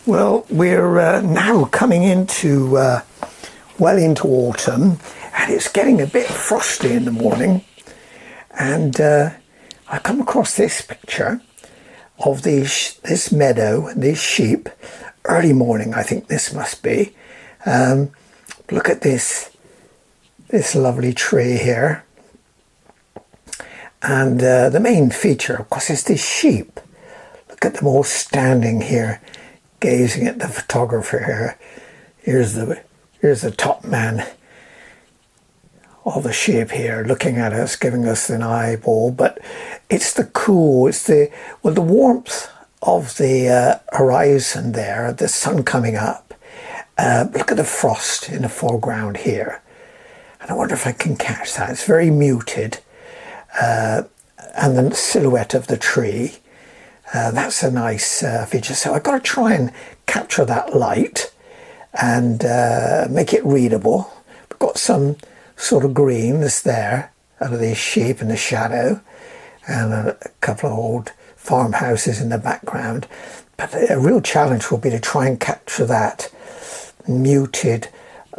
Well, we're now coming into, well into autumn, and it's getting a bit frosty in the morning. And I come across this picture of this meadow and these sheep. Early morning, I think this must be. Look at this lovely tree here. And the main feature, of course, is these sheep. Look at them all standing here, gazing at the photographer here. Here's the top man of the sheep here, looking at us, giving us an eyeball. But it's the warmth of the horizon there, the sun coming up. Look at the frost in the foreground here. And I wonder if I can catch that. It's very muted. And the silhouette of the tree. That's a nice feature. So I've got to try and capture that light and make it readable. We've got some sort of greens there out of these sheep in the shadow, and a couple of old farmhouses in the background. But a real challenge will be to try and capture that muted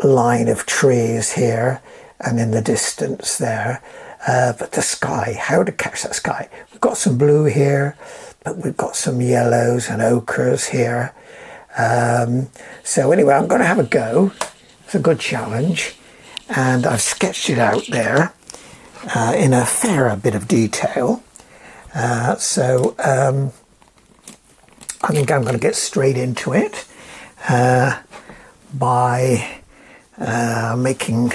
line of trees here and in the distance there. But the sky, how to catch that sky. We've got some blue here, but we've got some yellows and ochres here. So anyway, I'm going to have a go. It's a good challenge. And I've sketched it out there in a fair bit of detail. So I think I'm going to get straight into it by making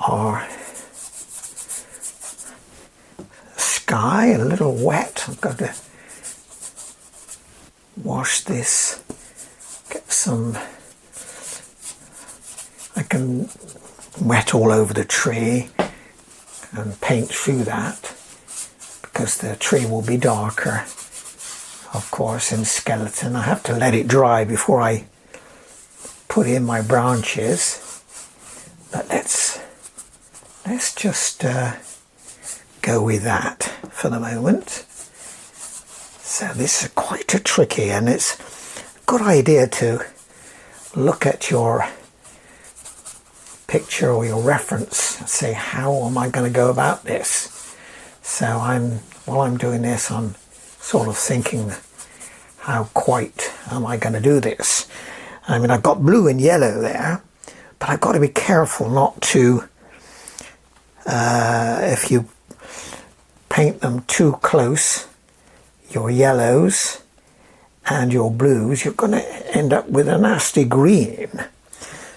our sky a little wet. I've got to wash this, get some, I can wet all over the tree and paint through that, because the tree will be darker, of course, in skeleton. I have to let it dry before I put in my branches. But let's just go with that for the moment. So this is quite a tricky, and it's a good idea to look at your picture or your reference and say, how am I going to go about this? So while I'm doing this, I'm sort of thinking, how quite am I going to do this? I mean, I've got blue and yellow there, but I've got to be careful not to, if you paint them too close, your yellows and your blues, you're going to end up with a nasty green.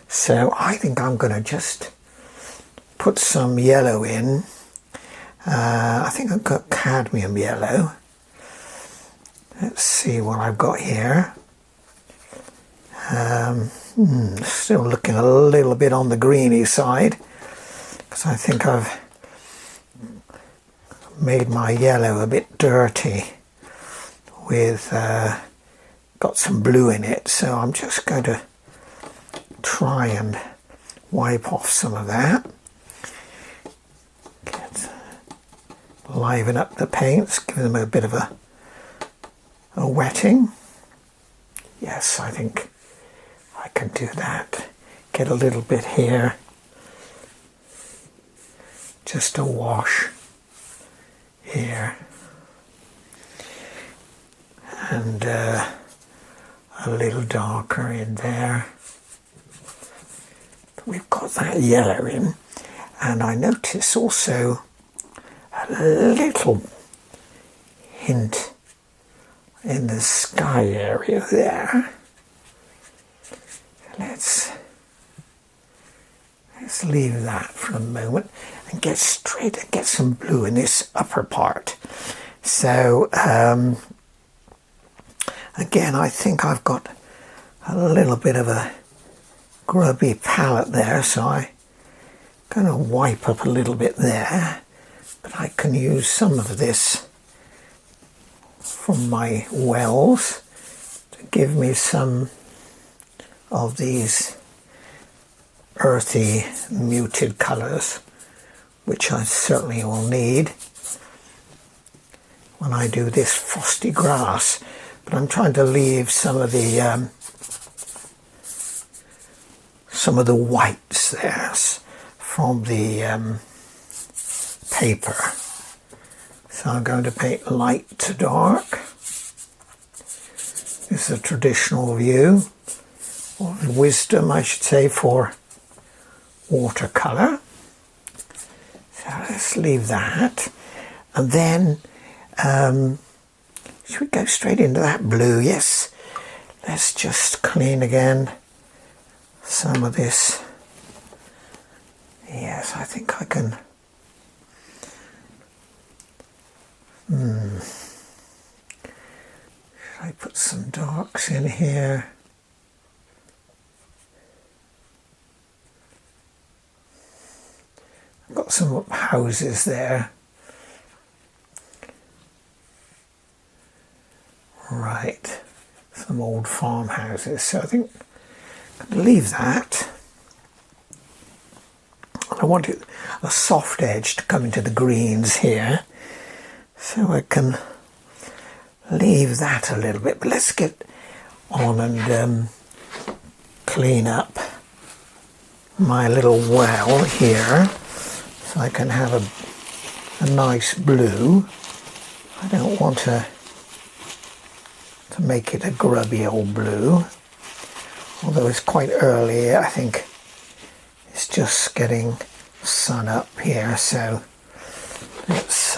So I think I'm going to just put some yellow in. I think I've got cadmium yellow. Let's see what I've got here. Still looking a little bit on the greeny side, because I think I've made my yellow a bit dirty with got some blue in it, so I'm just going to try and wipe off some of that, liven up the paints, give them a bit of a wetting. Yes, I think I can do that. Get a little bit here, just a wash here, and a little darker in there. We've got that yellow in, and I notice also a little hint in the sky area there. Let's leave that for a moment and get straight and get some blue in this upper part. So again, I think I've got a little bit of a grubby palette there, so I'm going to wipe up a little bit there, but I can use some of this from my wells to give me some of these earthy muted colours, which I certainly will need when I do this frosty grass. but I'm trying to leave some of the whites there from the paper. So I'm going to paint light to dark. This is a traditional view, or wisdom I should say, for watercolour. So let's leave that. And then, should we go straight into that blue? Yes. Let's just clean again some of this. Yes, I think I can. Should I put some darks in here? I've got some houses there. Right, some old farmhouses. So I think I'm going to leave that. I want a soft edge to come into the greens here. So I can leave that a little bit. But let's get on and clean up my little well here. So I can have a nice blue. I don't want to make it a grubby old blue, although it's quite early. I think it's just getting sun up here, so let's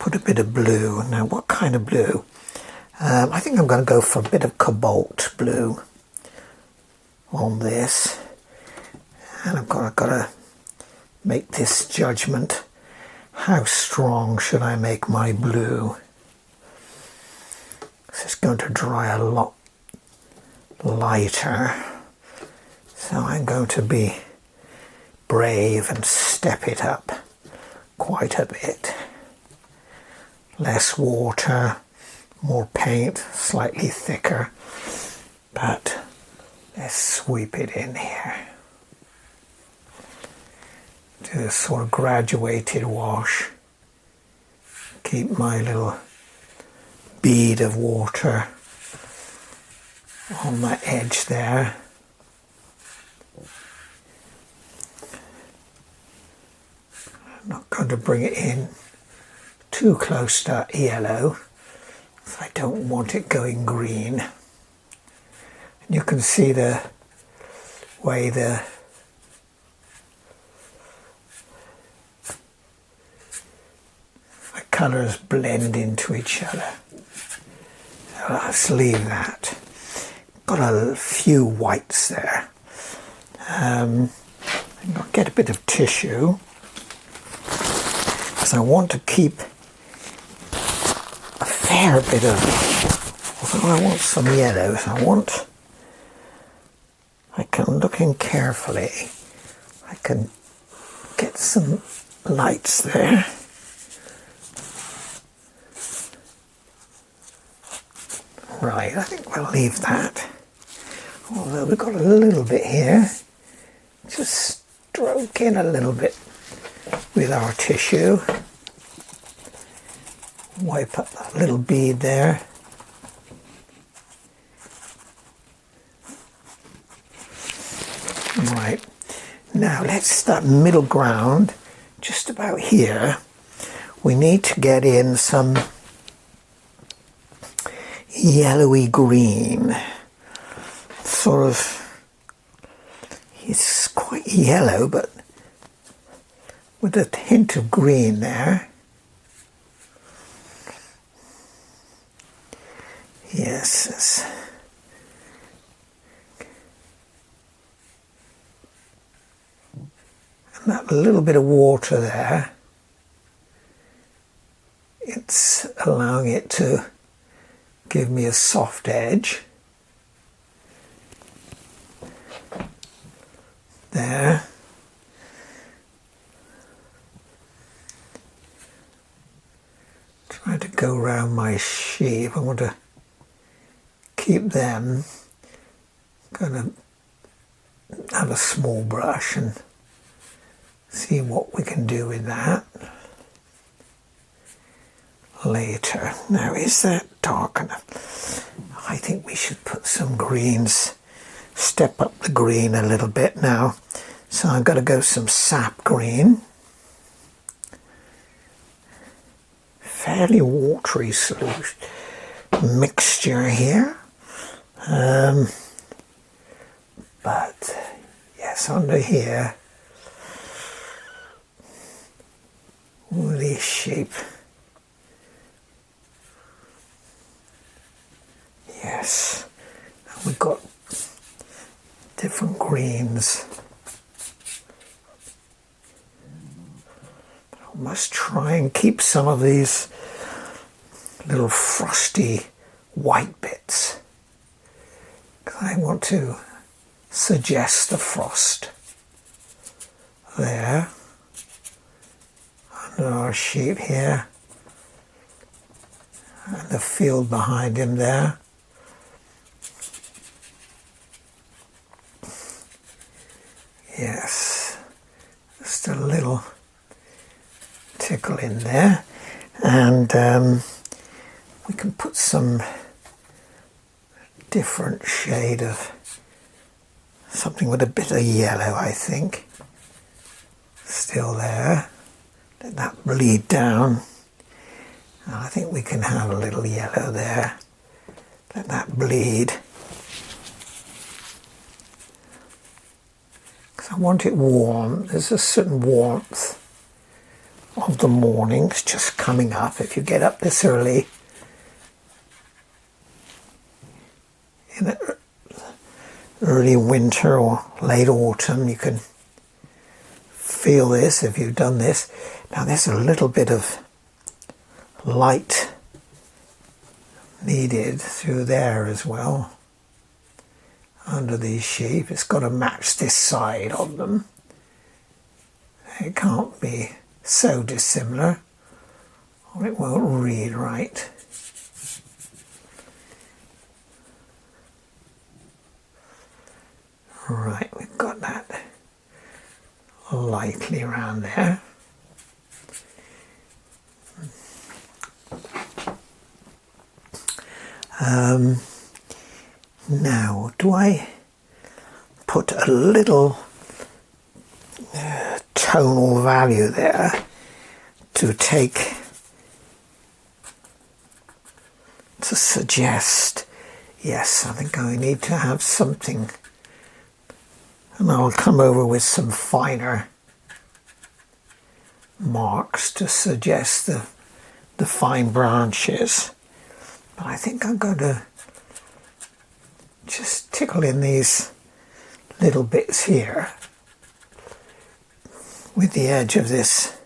put a bit of blue. Now what kind of blue? I think I'm going to go for a bit of cobalt blue on this, and I've got to make this judgment. How strong should I make my blue? It's going to dry a lot lighter, so I'm going to be brave and step it up quite a bit. Less water, more paint, slightly thicker, but let's sweep it in here. Do a sort of graduated wash. Keep my little bead of water on the edge there. I'm not going to bring it in too close to yellow, so I don't want it going green. And you can see the way the colours blend into each other. Let's leave that. Got a few whites there. I'll get a bit of tissue because I want to keep a fair bit of, although I want some yellows, looking carefully, I can get some lights there. Right, I think we'll leave that. Although we've got a little bit here. Just stroke in a little bit with our tissue. Wipe up that little bead there. Right, now let's start middle ground, just about here. We need to get in some yellowy green, sort of, it's quite yellow but with a hint of green there. Yes, and that little bit of water there, it's allowing it to give me a soft edge there. Trying to go around my sheep. I want to keep them. Going to have a small brush and see what we can do with that. later. Now, is that dark enough? I think we should put some greens, step up the green a little bit now. So I'm going to go some sap green. Fairly watery solution mixture here. But yes, under here, woolly shape. Yes, and we've got different greens. I must try and keep some of these little frosty white bits, because I want to suggest the frost there under our sheep here, and the field behind him there. Yes, just a little tickle in there, and we can put some different shade of something with a bit of yellow, I think, still there. Let that bleed down, and I think we can have a little yellow there. Let that bleed, because I want it warm. There's a certain warmth of the mornings just coming up. If you get up this early in early winter or late autumn, you can feel this if you've done this. Now there's a little bit of light needed through there as well, under these sheep. It's got to match this side of them. It can't be so dissimilar or it won't read right. Right, we've got that lightly around there. Now, do I put a little tonal value there to suggest, yes, I think I need to have something, and I'll come over with some finer marks to suggest the fine branches. But I think I'm going to just tickle in these little bits here with the edge of this.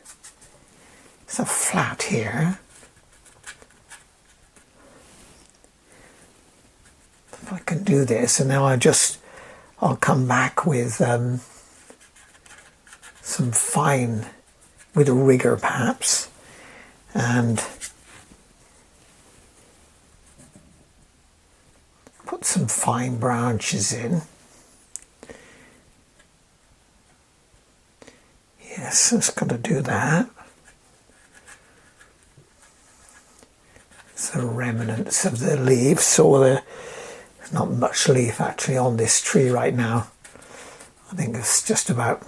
It's a flat here. If I can do this, and now I'll come back with some fine, with a rigger perhaps, and put some fine branches in. Yes, it's got to do that. It's the remnants of the leaves, so there's not much leaf actually on this tree right now. I think it's just about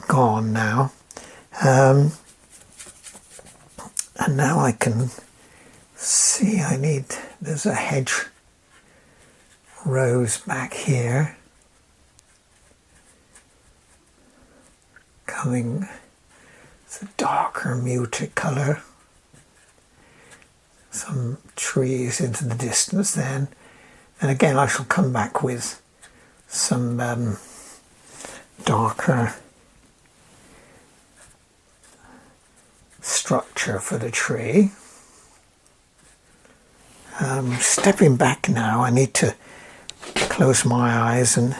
gone now. And now I can see there's a hedge rose back here coming. It's a darker muted colour. Some trees into the distance then, and again I shall come back with some darker structure for the tree. Stepping back now, I need to close my eyes and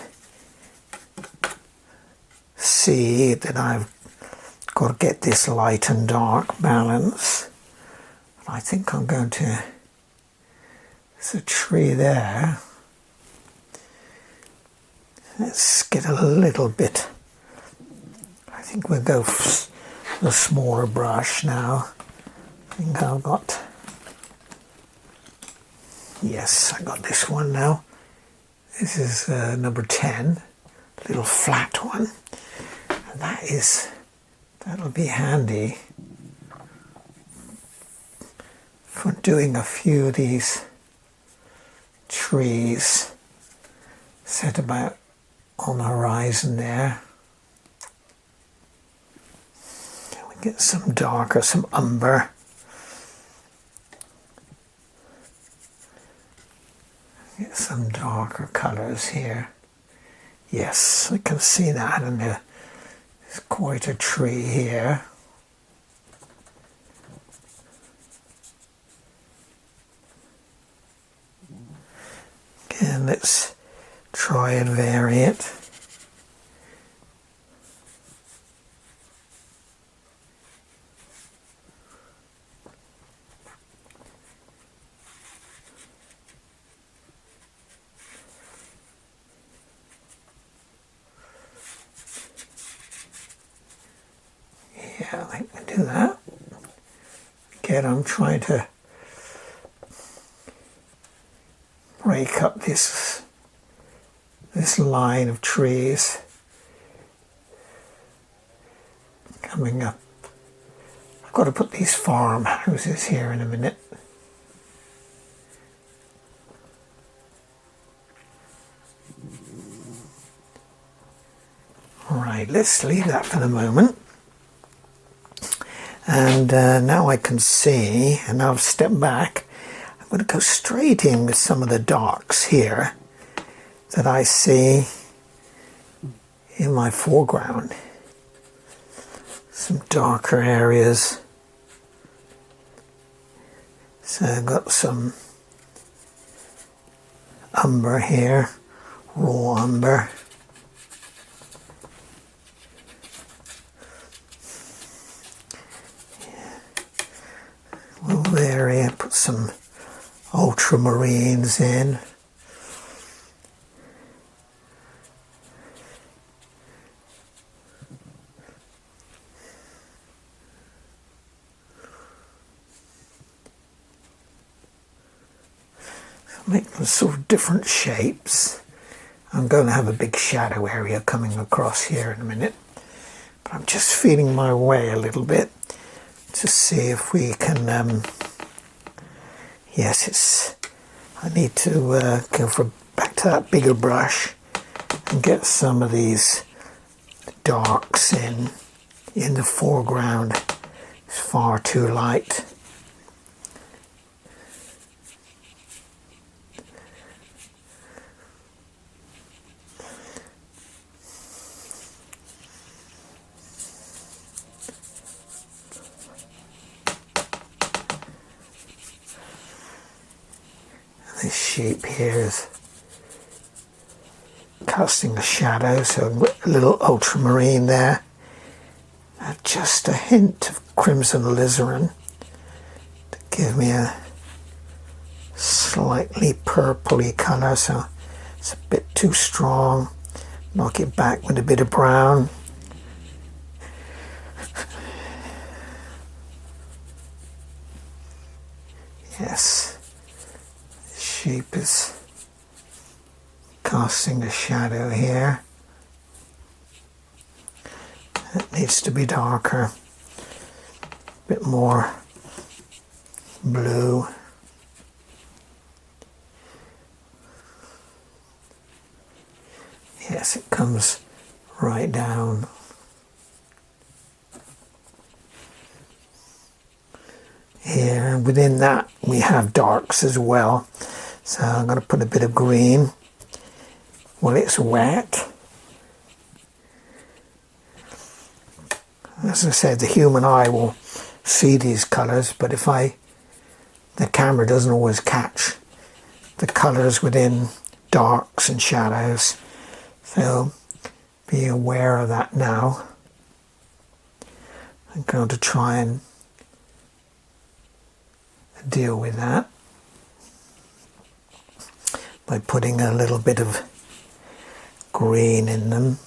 see that I've got to get this light and dark balance. I think I'm going to, there's a tree there. Let's get a little bit, I think we'll go for the smaller brush now think I've got, yes, I got this one now. This is number 10, little flat one. And that'll be handy for doing a few of these trees set about on the horizon there. We get some darker, some umber. Get some darker colours here. Yes, I can see that, and there's quite a tree here. Again, let's try and vary it. Yeah, I think we do that. Again, I'm trying to break up this line of trees coming up. I've got to put these farmhouses here in a minute. Right, let's leave that for the moment. And now I can see, and now I've stepped back, I'm going to go straight in with some of the darks here that I see in my foreground. Some darker areas. So I've got some umber here, raw umber. Little area, put some ultramarines in. Make them sort of different shapes. I'm going to have a big shadow area coming across here in a minute, but I'm just feeling my way a little bit to see if we can, yes, I need to go back to that bigger brush and get some of these darks in the foreground. It's far too light. This sheep here is casting a shadow, so a little ultramarine there. Just a hint of crimson alizarin to give me a slightly purpley colour, so it's a bit too strong. Knock it back with a bit of brown. Yes. Sheep is casting a shadow here. It needs to be darker, a bit more blue. Yes, it comes right down. Here, within that we have darks as well. So I'm going to put a bit of green when it's wet. As I said, the human eye will see these colours, but the camera doesn't always catch the colours within darks and shadows. So be aware of that now. I'm going to try and deal with that by putting a little bit of green in them.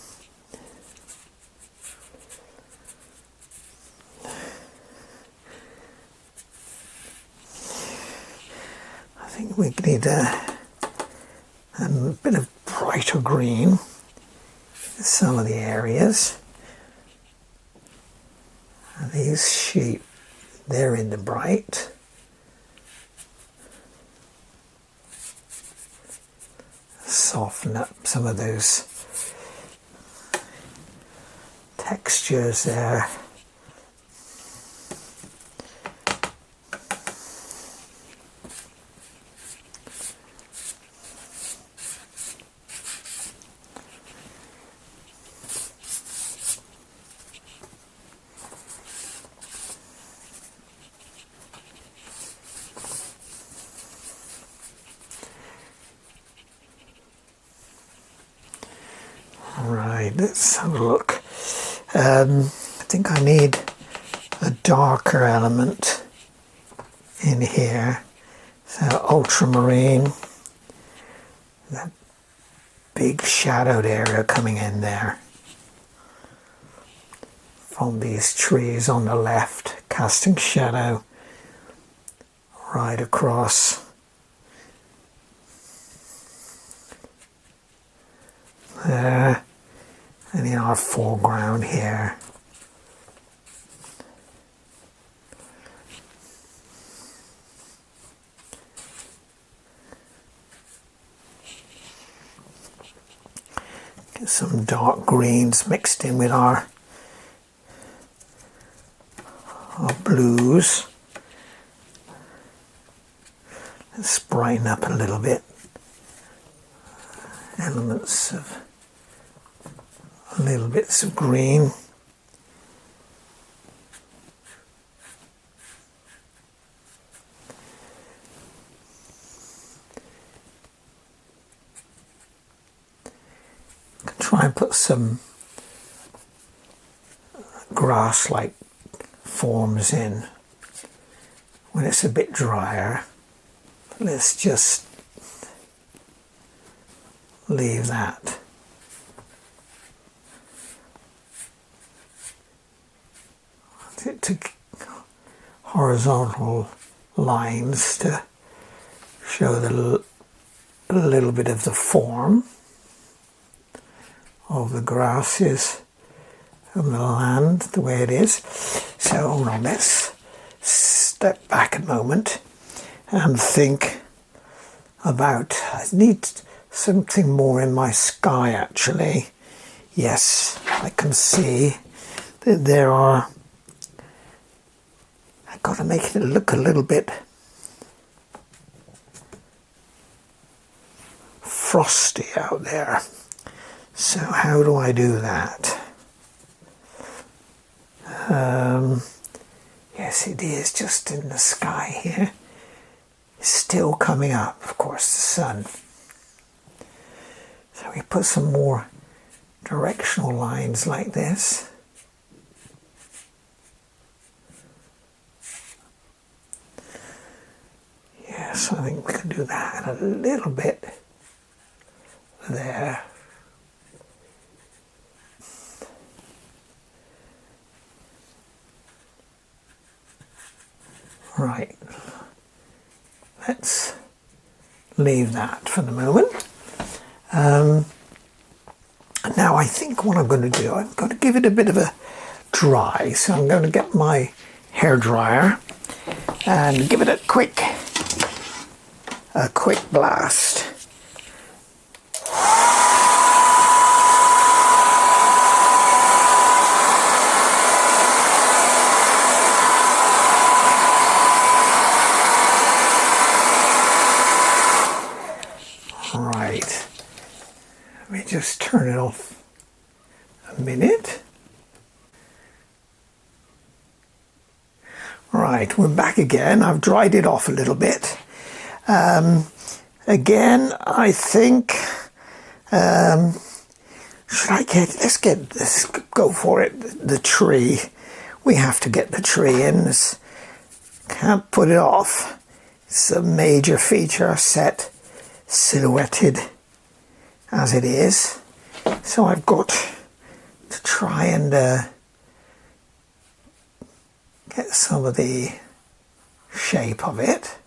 think we need a bit of brighter green in some of the areas. And these sheep, they're in the bright. Soften up some of those textures there. Right, let's have a look. I think I need a darker element in here. So ultramarine, that big shadowed area coming in there from these trees on the left, casting shadow right across. There, and in our foreground here. Get some dark greens mixed in with our blues. Let's brighten up a little bit. Elements of little bits of green. Can try and put some grass-like forms in when it's a bit drier. Let's just leave that. To horizontal lines to show a little bit of the form of the grasses of the land, the way it is. So hold on, let's step back a moment and think about, I need something more in my sky actually. Yes, I can see that there are, I've got to make it look a little bit frosty out there. So how do I do that? Yes, it is just in the sky here. It's still coming up, of course, the sun. So we put some more directional lines like this. Yes, I think we can do that a little bit there. Right, let's leave that for the moment. Now I think what I'm going to do, I'm going to give it a bit of a dry, so I'm going to get my hairdryer and give it a quick blast. Right, let me just turn it off a minute. Right, we're back again. I've dried it off a little bit. Again, I think, let's go for it, the tree. We have to get the tree in. Can't put it off. It's a major feature set, silhouetted as it is. So I've got to try and get some of the shape of it.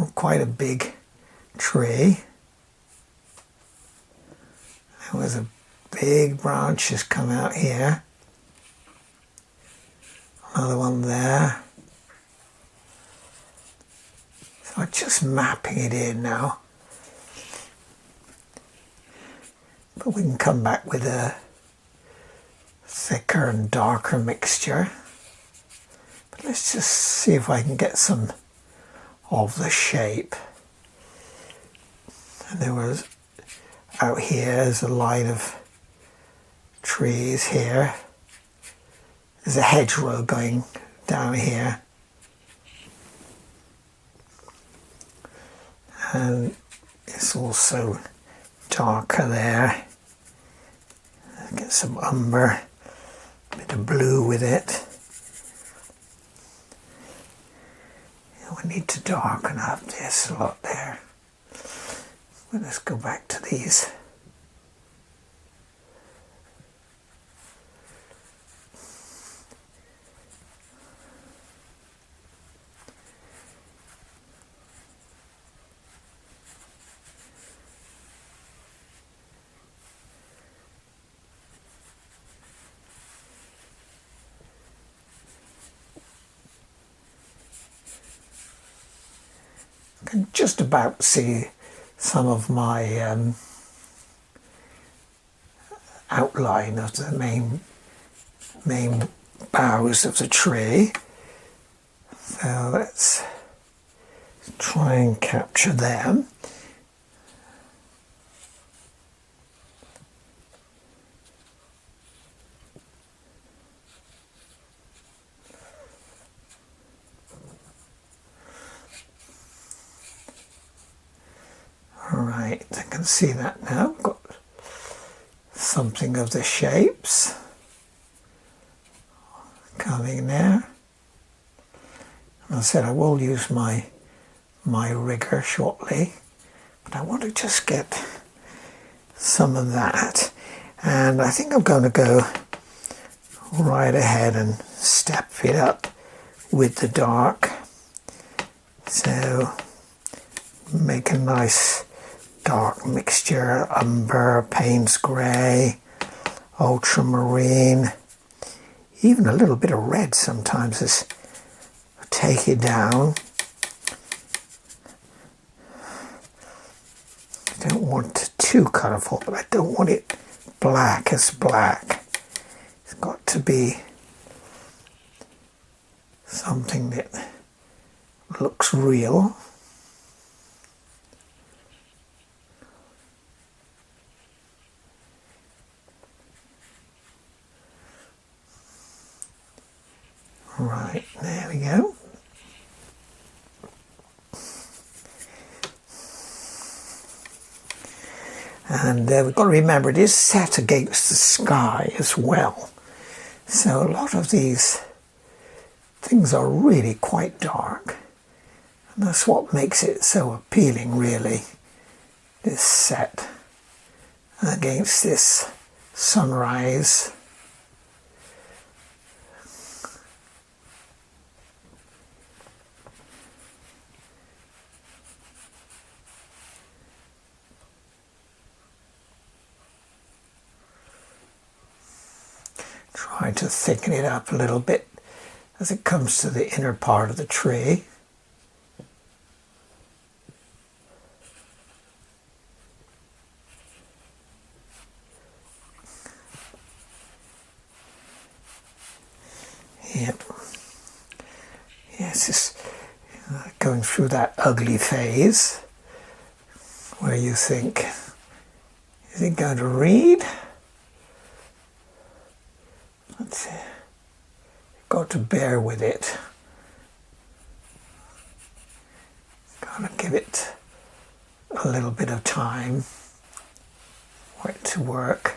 quite a big tree. There was a big branch just come out here. Another one there. So I'm just mapping it in now. But we can come back with a thicker and darker mixture. But let's just see if I can get some of the shape. And there was, out here is a line of trees here. There's a hedgerow going down here. And it's also darker there. Get some umber, a bit of blue with it. We need to darken up this a lot there. Well, let's go back to these. I can just about see some of my outline of the main boughs of the tree. So let's try and capture them. Right, I can see that now. I've got something of the shapes coming there. And I said I will use my rigger shortly, but I want to just get some of that. And I think I'm going to go right ahead and step it up with the dark. So make a nice dark mixture, umber, Payne's grey, ultramarine, even a little bit of red sometimes is take it down. I don't want it too colourful, but I don't want it black as black. It's got to be something that looks real. Right, there we go. And we've got to remember it is set against the sky as well. So a lot of these things are really quite dark. And that's what makes it so appealing, really. This set against this sunrise. Try to thicken it up a little bit as it comes to the inner part of the tree. Yep. Yes, it's going through that ugly phase where you think, is it going to read? But you've got to bear with it. Got to give it a little bit of time for it to work.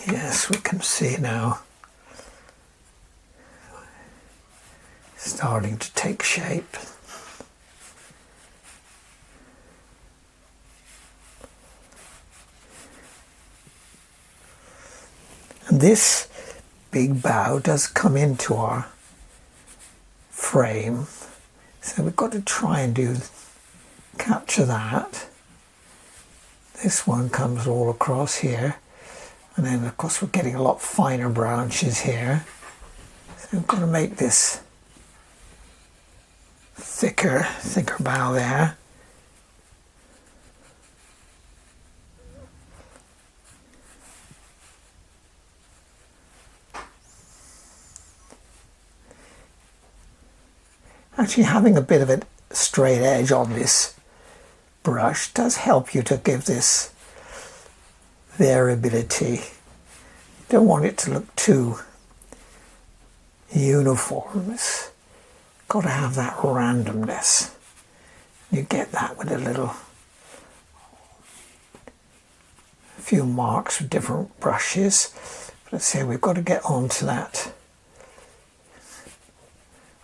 Yes, we can see now. Starting to take shape. And this big bough does come into our frame, so we've got to try and capture that. This one comes all across here, and then of course we're getting a lot finer branches here, so we've got to make this thicker bough there. Actually, having a bit of a straight edge on this brush does help you to give this variability. You don't want it to look too uniform. It's got to have that randomness. You get that with a few marks with different brushes. But let's say we've got to get onto that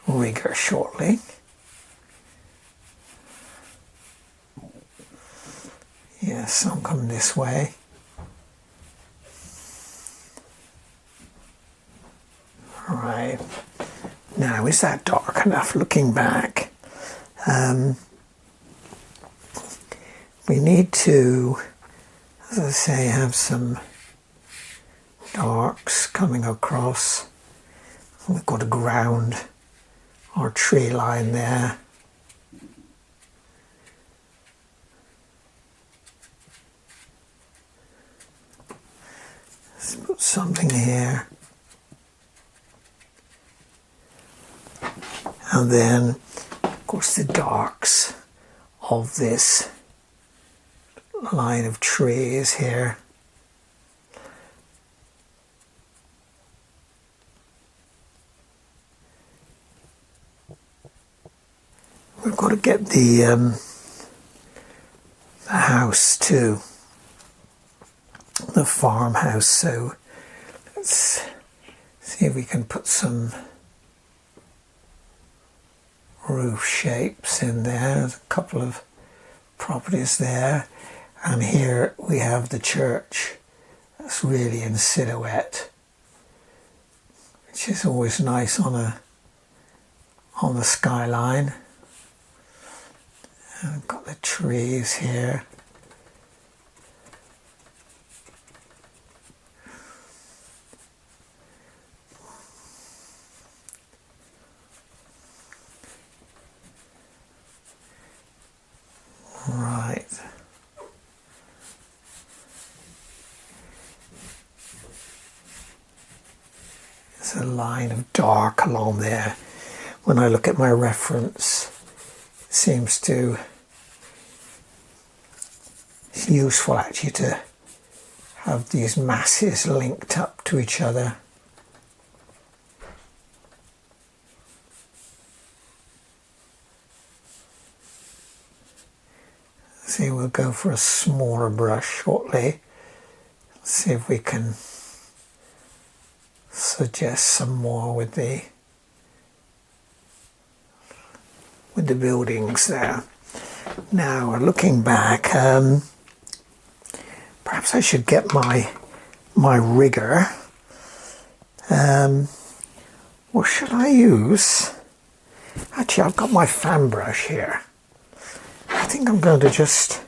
rigger shortly. Yes, some come this way. Right. Now, is that dark enough looking back? We need to, as I say, have some darks coming across. We've got to ground our tree line there. Let's put something here. And then, of course, the darks of this line of trees here. We've got to get the house too, the farmhouse. So let's see if we can put some roof shapes in there. There's a couple of properties there, and here we have the church. That's really in silhouette, which is always nice on the skyline. And I've got the trees here. Right. There's a line of dark along there. When I look at my reference, it seems to, it's useful actually to have these masses linked up to each other. See, we'll go for a smaller brush shortly. Let's see if we can suggest some more with the buildings there. Now, looking back, perhaps I should get my rigger. What should I use? Actually, I've got my fan brush here. I think I'm going to just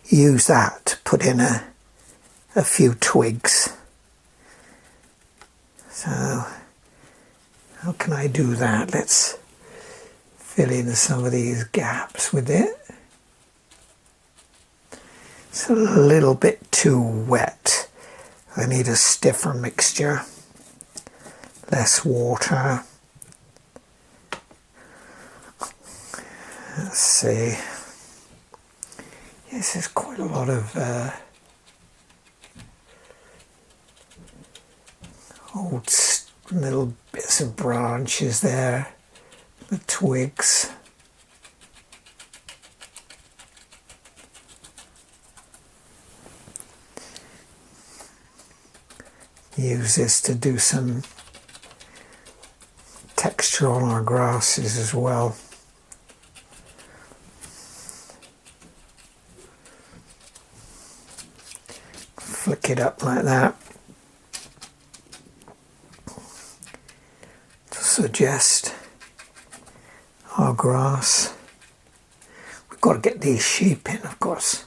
use that to put in a few twigs. So, how can I do that? Let's fill in some of these gaps with it. It's a little bit too wet. I need a stiffer mixture. Less water. Let's see. Yes, there's quite a lot of old little bits of branches there, the twigs. Use this to do some texture on our grasses as well. Flick it up like that. suggest our grass. We've got to get these sheep in, of course.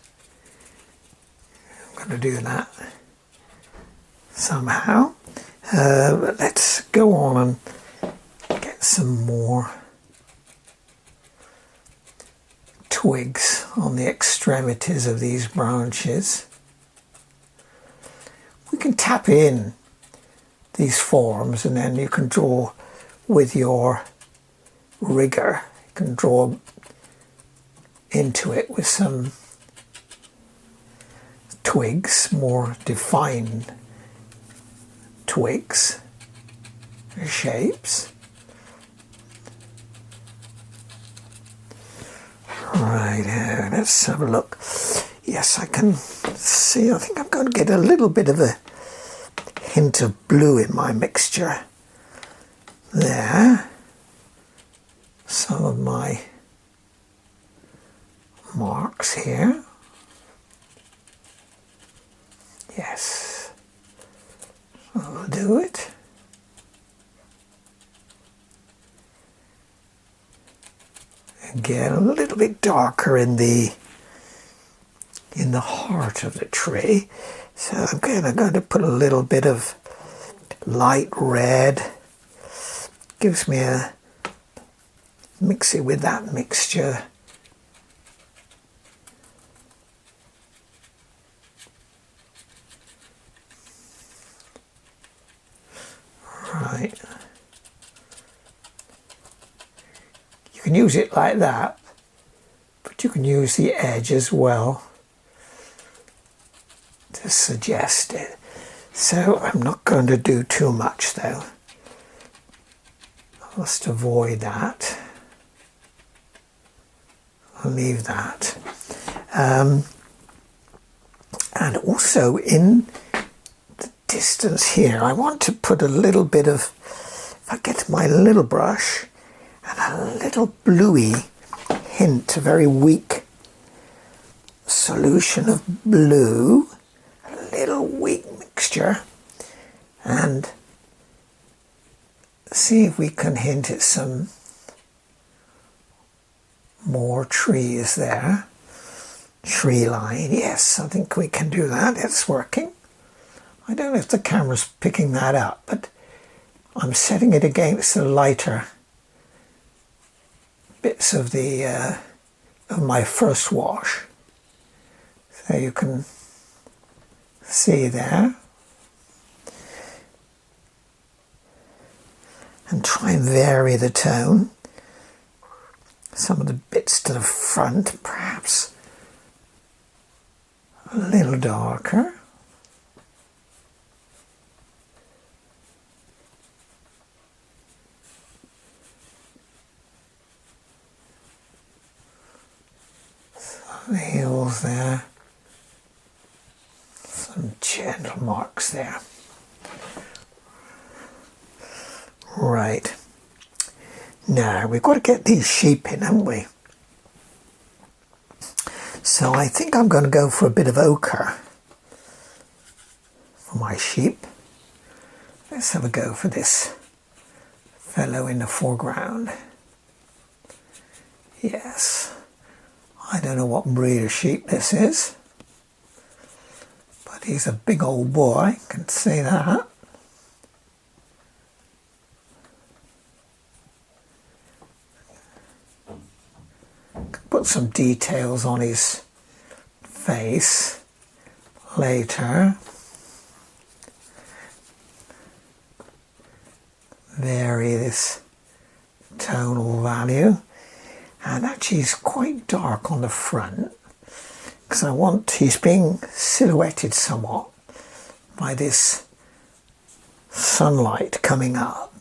I'm going to do that somehow. But let's go on and get some more twigs on the extremities of these branches. We can tap in these forms and then you can draw with your rigger. You can draw into it with some twigs, more defined twigs or shapes. Right, let's have a look. Yes, I can see. I think I'm going to get a little bit of a hint of blue in my mixture there. Some of my marks here. Yes, I'll do it. Again, a little bit darker in the heart of the tree. So again, I'm going to put a little bit of light red. Gives me a mix it with that mixture. Right. You can use it like that, but you can use the edge as well to suggest it. So I'm not going to do too much though. I must avoid that. I'll leave that. And also in the distance here, I want to put a little bit of, if I get my little brush, and a little bluey hint, a very weak solution of blue, a little weak mixture, and see if we can hint at some more trees there. Tree line, yes, I think we can do that. It's working. I don't know if the camera's picking that up, but I'm setting it against the lighter bits of the of my first wash, so you can see there, and try and vary the tone. Some of the bits to the front perhaps a little darker. The heels there, some gentle marks there. Right, now we've got to get these sheep in, haven't we? So I think I'm going to go for a bit of ochre for my sheep. Let's have a go for this fellow in the foreground. Yes. I don't know what breed of sheep this is, but he's a big old boy, can see that. Put some details on his face later. Vary this tonal value. And actually he's quite dark on the front because he's being silhouetted somewhat by this sunlight coming up.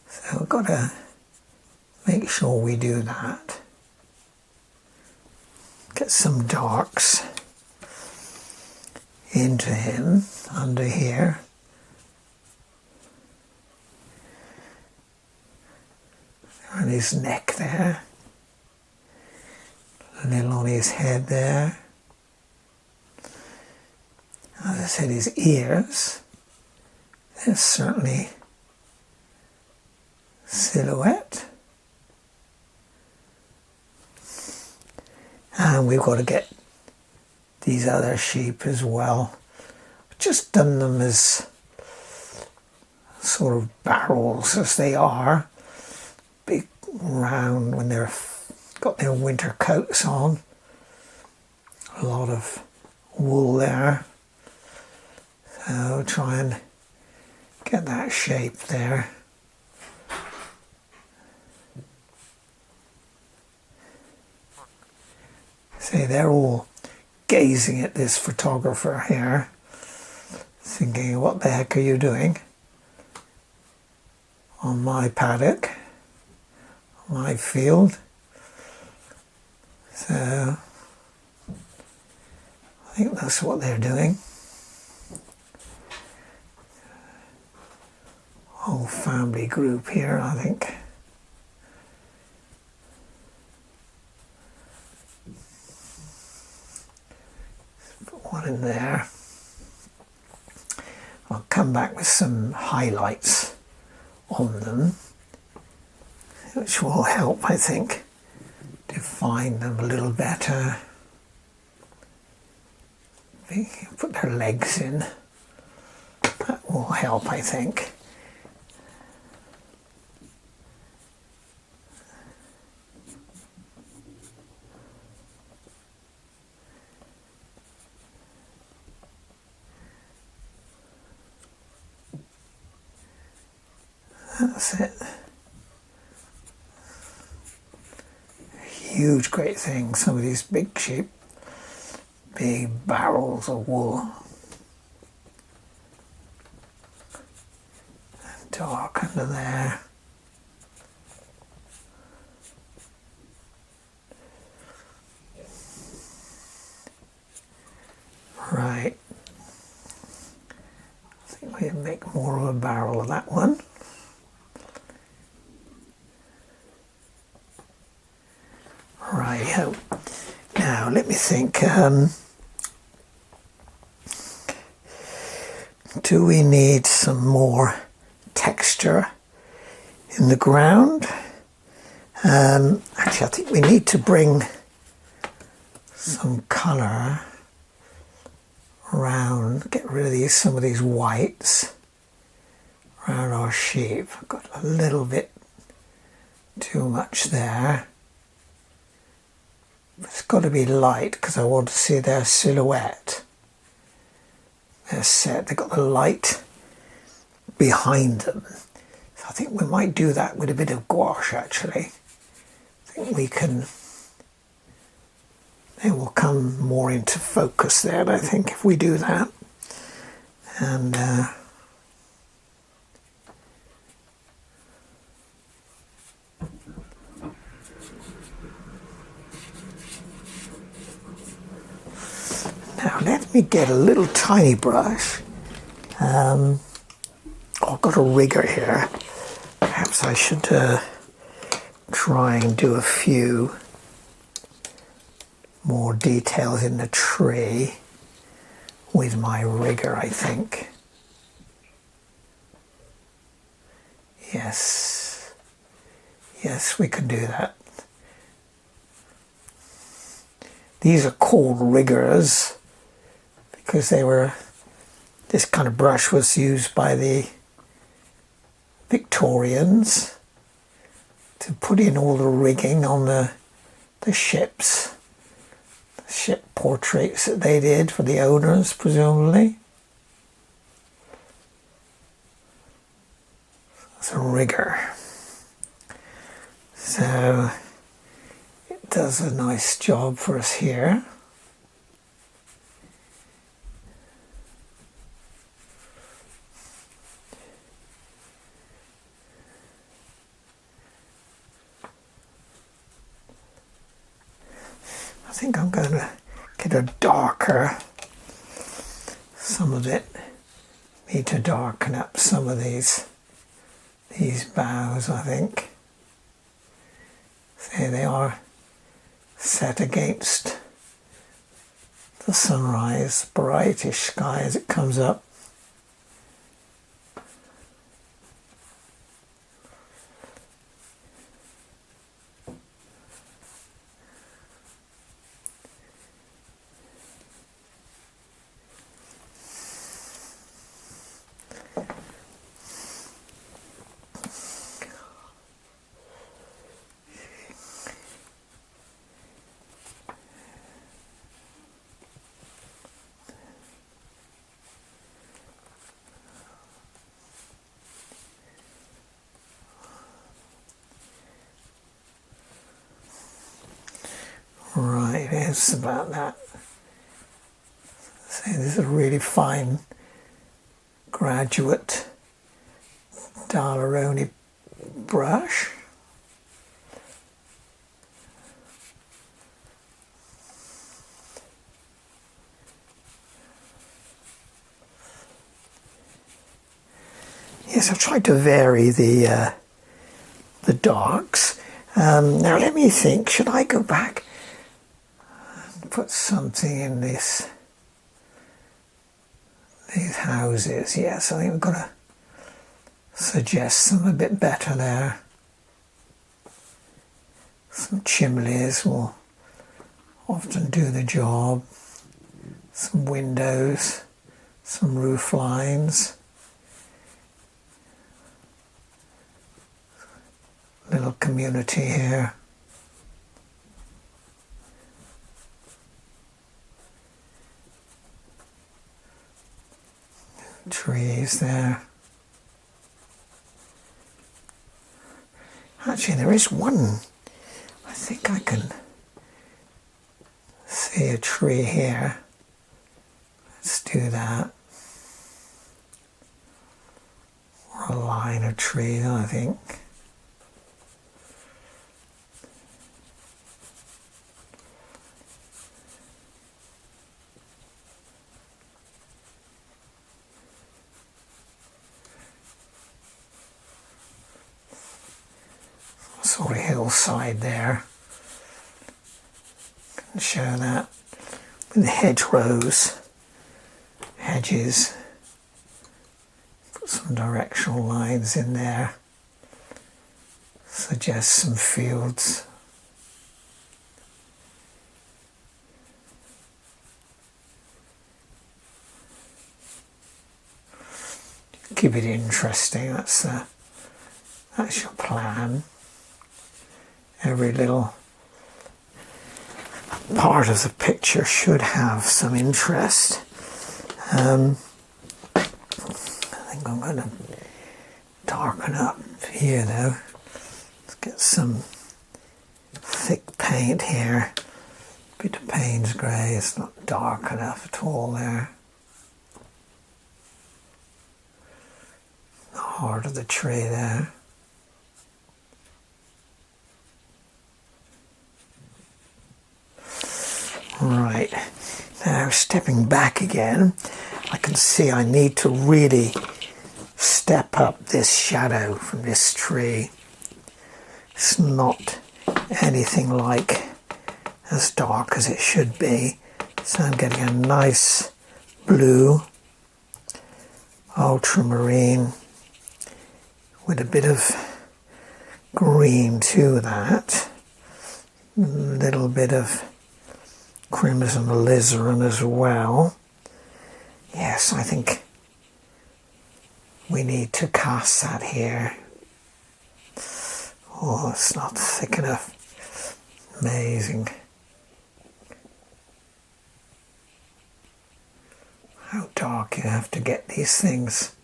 So we've got to make sure we do that. Get some darks into him under here. On his neck there, a little on his head there. As I said, his ears, they're certainly silhouette. And we've got to get these other sheep as well. I've just done them as sort of barrels as they are. Big round when they're got their winter coats on. A lot of wool there. So try and get that shape there. See, they're all gazing at this photographer here, thinking, what the heck are you doing on my paddock, my field? So I think that's what they're doing. Whole family group here, I think. Put one in there. I'll come back with some highlights on them, which will help, I think, define them a little better. Put their legs in. That will help, I think. That's it. Huge, great thing. Some of these big sheep, big barrels of wool. Dark under there. Right. I think we'll make more of a barrel of that one. Righto. Now let me think. Do we need some more texture in the ground? Actually, I think we need to bring some colour around, get rid of some of these whites around our sheep. I've got a little bit too much there. It's got to be light because I want to see their silhouette. They're set, they've got the light behind them. So I think we might do that with a bit of gouache actually. I think we can, they will come more into focus there, I think, if we do that. And now let me get a little tiny brush. I've got a rigger here. Perhaps I should try and do a few more details in the tree with my rigger, I think. Yes, yes, we can do that. These are called riggers because they were, this kind of brush was used by the Victorians to put in all the rigging on the ships, the ship portraits that they did for the owners, presumably. It's a rigger. So it does a nice job for us here. I think I'm going to get a darker, some of it, need to darken up some of these boughs, I think. There they are, set against the sunrise, brightish sky as it comes up. it is about that. So this is a really fine graduate Daleroni brush. Yes, I've tried to vary the darks. Now let me think, should I go back and put something in these houses? Yes, I think we've got to suggest them a bit better there. Some chimneys will often do the job. Some windows, some roof lines. Little community here. Trees there. Actually, there is one. I think I can see a tree here. Let's do that. Or a line of trees, I think. Sort of hillside there. Can show that with the hedgerows, hedges. Put some directional lines in there. Suggest some fields. Keep it interesting. That's your plan. Every little part of the picture should have some interest. I think I'm going to darken up here though. Let's get some thick paint here. A bit of Payne's grey, it's not dark enough at all there. The heart of the tree there. Right, now stepping back again, I can see I need to really step up this shadow from this tree. It's not anything like as dark as it should be, so I'm getting a nice blue, ultramarine, with a bit of green to that, a little bit of crimson alizarin as well. Yes, I think we need to cast that here. Oh, it's not thick enough. Amazing. How dark you have to get these things.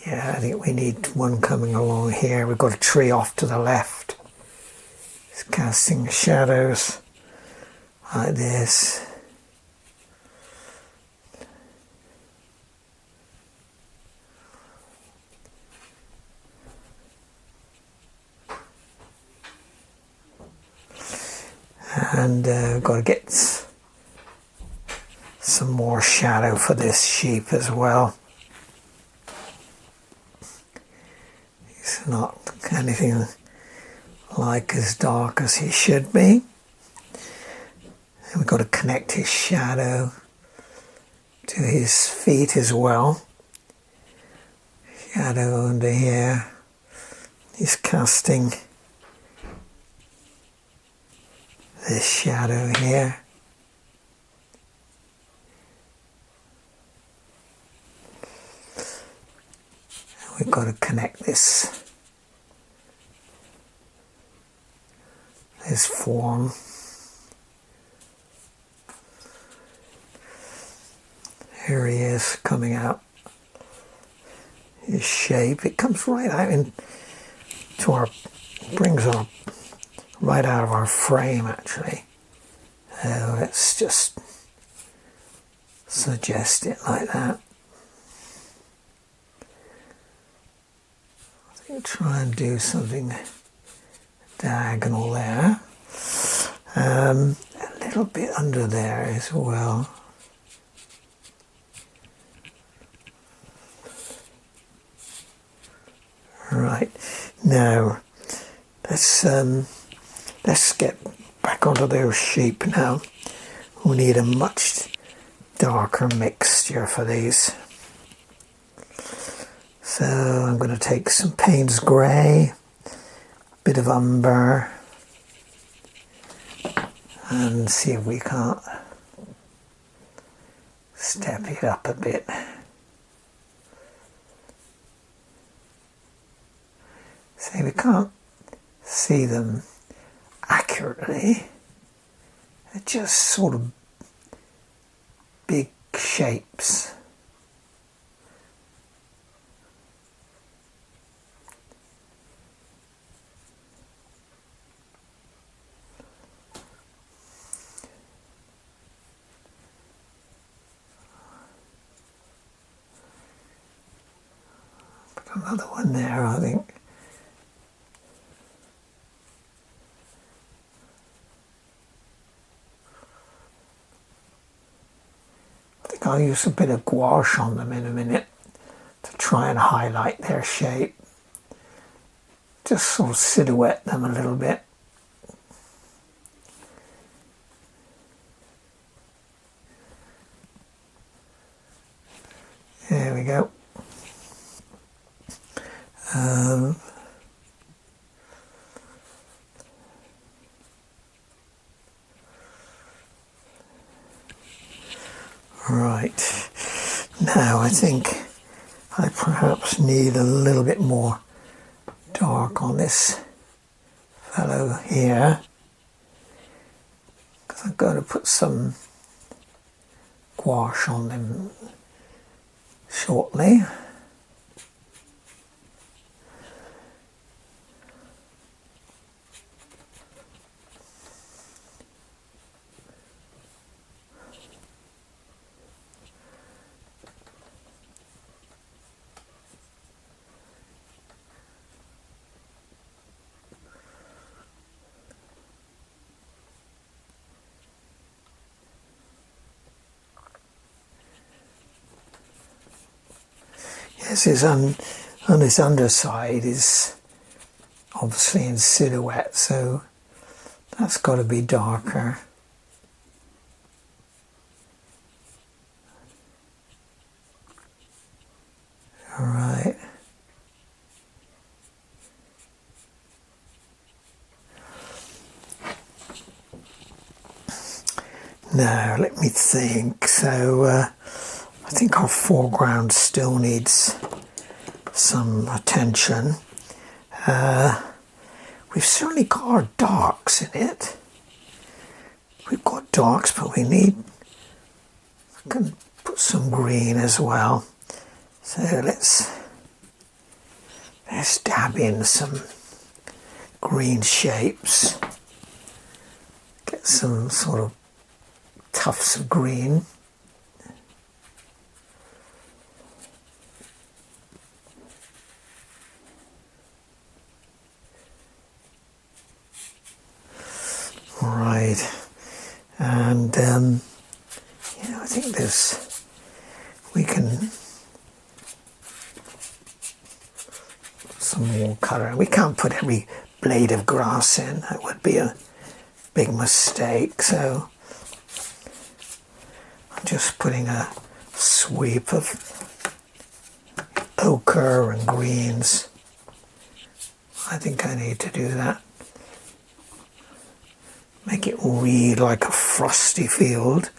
Yeah, I think we need one coming along here. We've got a tree off to the left. Casting shadows like this. And we've got to get some more shadow for this sheep as well. He's not anything like as dark as he should be. And we've got to connect his shadow to his feet as well. Shadow under here. He's casting this shadow here. And we've got to connect this form. Here he is coming out. His shape, it comes right out into our, brings our right out of our frame actually. Let's just suggest it like that. I think try and do something diagonal there. A little bit under there as well. Right, now let's get back onto their shape now. We need a much darker mixture for these. So I'm going to take some Payne's Grey, bit of umber, and see if we can't step it up a bit. See, we can't see them accurately. They're just sort of big shapes. Put another one there, I think. I'll use a bit of gouache on them in a minute to try and highlight their shape. Just sort of silhouette them a little bit. There we go. Right, now I think I perhaps need a little bit more dark on this fellow here, because I'm going to put some gouache on them shortly. Yes, his on his underside is obviously in silhouette, so that's got to be darker. All right. Now let me think. So I think our foreground still needs some attention. We've certainly got our darks in it. We've got darks, but we can put some green as well. So let's dab in some green shapes. Get some sort of tufts of green. Right, and yeah, I think we can put some more colour. We can't put every blade of grass in, that would be a big mistake, so I'm just putting a sweep of ochre and greens. I think I need to do that. Make it read like a frosty field,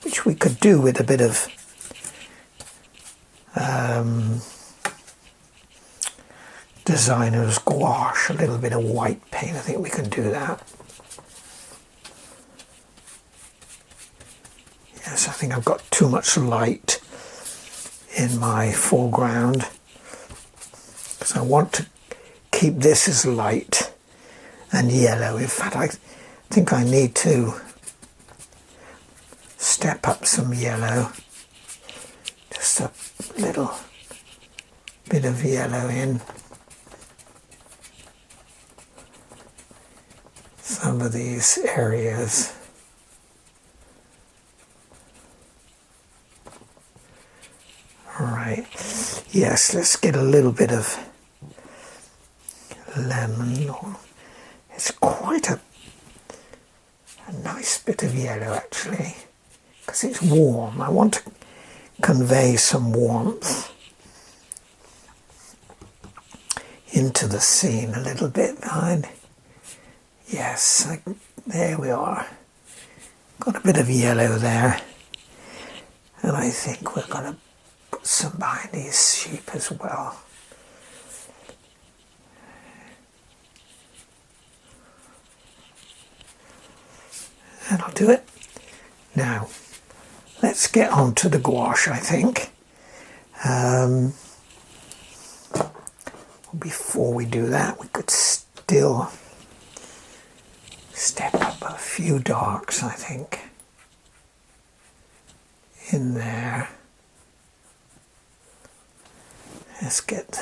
which we could do with a bit of designer's gouache, a little bit of white paint. I think we can do that. Yes, I think I've got too much light in my foreground, because I want to keep this as light and yellow. In fact, I think I need to step up some yellow. Just a little bit of yellow in some of these areas. All right, yes, let's get a little bit of lemon. It's quite a nice bit of yellow actually, because it's warm. I want to convey some warmth into the scene a little bit behind. Yes, there we are. Got a bit of yellow there. And I think we're going to put some behind these sheep as well. That'll do it. Now, let's get on to the gouache, I think. Before we do that, we could still step up a few darks, I think, in there. Let's get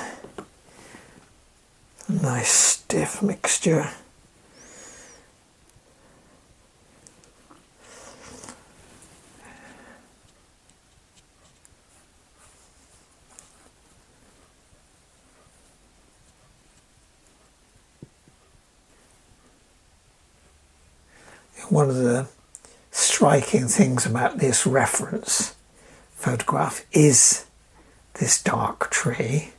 a nice stiff mixture. One of the striking things about this reference photograph is this dark tree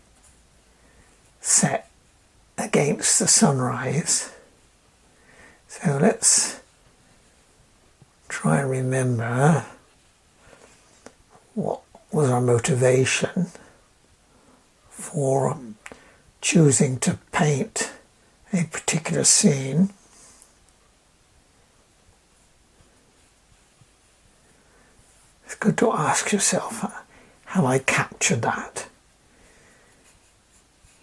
set against the sunrise. So let's try and remember what was our motivation for choosing to paint a particular scene. It's good to ask yourself, have I captured that?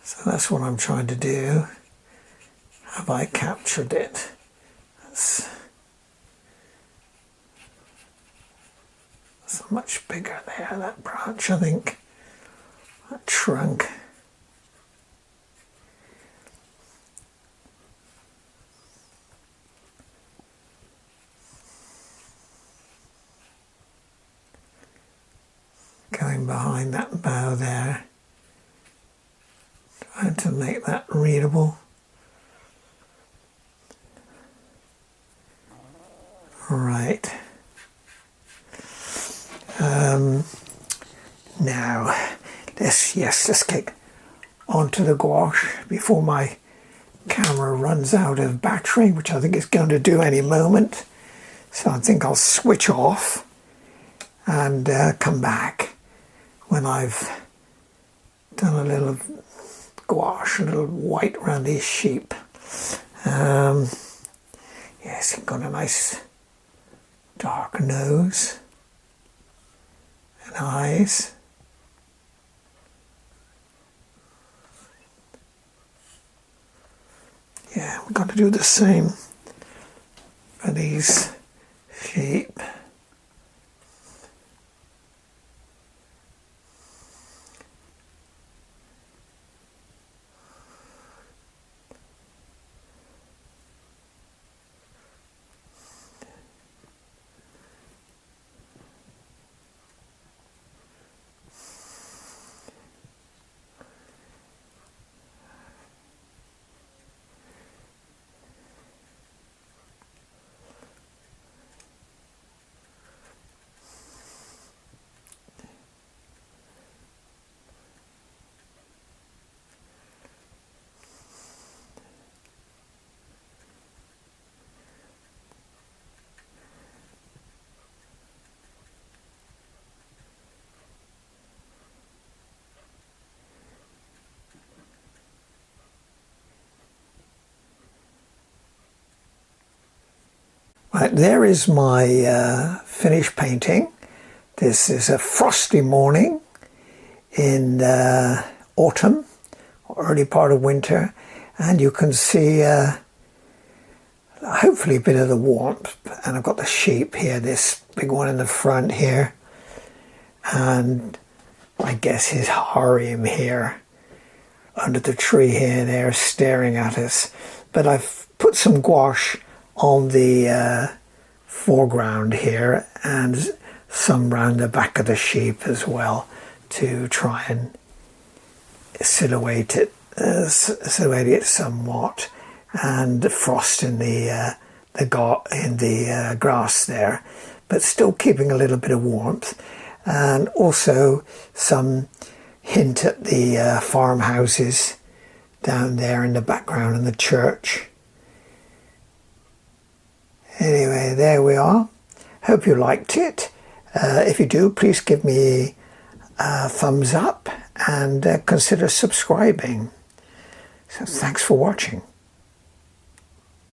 So that's what I'm trying to do. Have I captured it? That's much bigger there, that branch, I think. That trunk. Going behind that bough there, trying to make that readable. All right. Now, let's get onto the gouache before my camera runs out of battery, which I think it's going to do any moment. So I think I'll switch off and come back when I've done a little gouache, a little white around these sheep. Yes, got a nice dark nose and eyes. Yeah, we've got to do the same for these sheep. Right, there is my finished painting. This is a frosty morning in autumn, or early part of winter, and you can see hopefully a bit of the warmth. And I've got the sheep here, this big one in the front here, and I guess his harem here under the tree here, they're staring at us. But I've put some gouache on the foreground here and some round the back of the sheep as well to try and silhouette it somewhat, and the frost in the grass there, but still keeping a little bit of warmth, and also some hint at the farmhouses down there in the background and the church. Anyway, there we are. Hope you liked it. If you do, please give me a thumbs up and consider subscribing. So thanks for watching.